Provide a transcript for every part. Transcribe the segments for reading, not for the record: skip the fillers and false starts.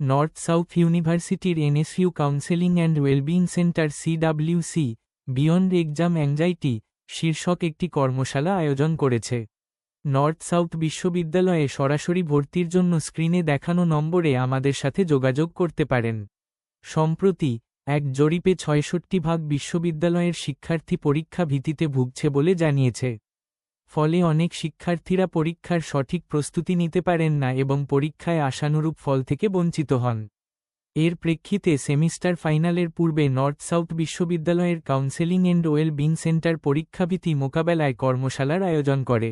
North south ইউনিভার্সিটির NSU counselling and wellbeing centre CWC beyond exam anxiety শীর্ষক একটি কর্মশালা আয়োজন করেছে। নর্থ সাউথ বিশ্ববিদ্যালয়ে সরাসরি ভর্তির জন্য স্ক্রিনে দেখানো নম্বরে আমাদের সাথে যোগাযোগ করতে পারেন। সম্প্রতি এক জরিপে ৬৬% বিশ্ববিদ্যালয়ের শিক্ষার্থী পরীক্ষা ভীতিতে ভুগছে বলে জানিয়েছে। ফলে অনেক শিক্ষার্থীরা পরীক্ষার সঠিক প্রস্তুতি নিতে পারেন না এবং পরীক্ষায় আশানুরূপ ফল থেকে বঞ্চিত হন। এর প্রেক্ষিতে সেমিস্টার ফাইনালের পূর্বে নর্থ সাউথ বিশ্ববিদ্যালয়ের কাউন্সেলিং অ্যান্ড ওয়েলবিং সেন্টার পরীক্ষাভীতি মোকাবেলায় কর্মশালার আয়োজন করে।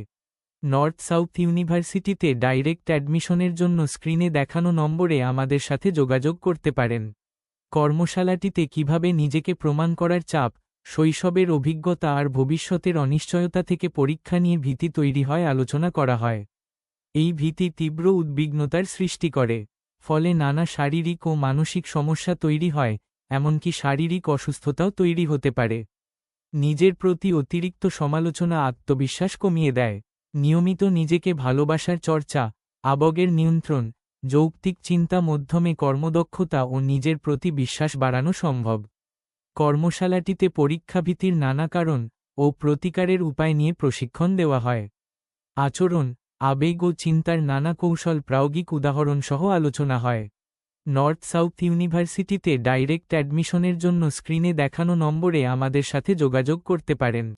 নর্থ সাউথ ইউনিভার্সিটিতে ডাইরেক্ট অ্যাডমিশনের জন্য স্ক্রিনে দেখানো নম্বরে আমাদের সাথে যোগাযোগ করতে পারেন। কর্মশালাটিতে কিভাবে নিজেকে প্রমাণ করার চাপ, শৈশবের অভিজ্ঞতা আর ভবিষ্যতের অনিশ্চয়তা থেকে পরীক্ষা নিয়ে ভীতি তৈরি হয় আলোচনা করা হয়। এই ভীতি তীব্র উদ্বিগ্নতার সৃষ্টি করে, ফলে নানা শারীরিক ও মানসিক সমস্যা তৈরি হয়, এমনকি শারীরিক অসুস্থতাও তৈরি হতে পারে। নিজের প্রতি অতিরিক্ত সমালোচনা আত্মবিশ্বাস কমিয়ে দেয়। নিয়মিত নিজেকে ভালোবাসার চর্চা, আবেগের নিয়ন্ত্রণ, যৌক্তিক চিন্তা মাধ্যমে কর্মদক্ষতা ও নিজের প্রতি বিশ্বাস বাড়ানো সম্ভব। কর্মশালাটিতে পরীক্ষাভীতির নানা কারণ ও প্রতিকারের উপায় নিয়ে প্রশিক্ষণ দেওয়া হয়। আচরণ, আবেগ ও চিন্তার নানা কৌশল প্রায়োগিক উদাহরণ সহ আলোচনা হয়। নর্থ সাউথ ইউনিভার্সিটিতে ডাইরেক্ট অ্যাডমিশনের জন্য স্ক্রিনে দেখানো নম্বরে আমাদের সাথে যোগাযোগ করতে পারেন।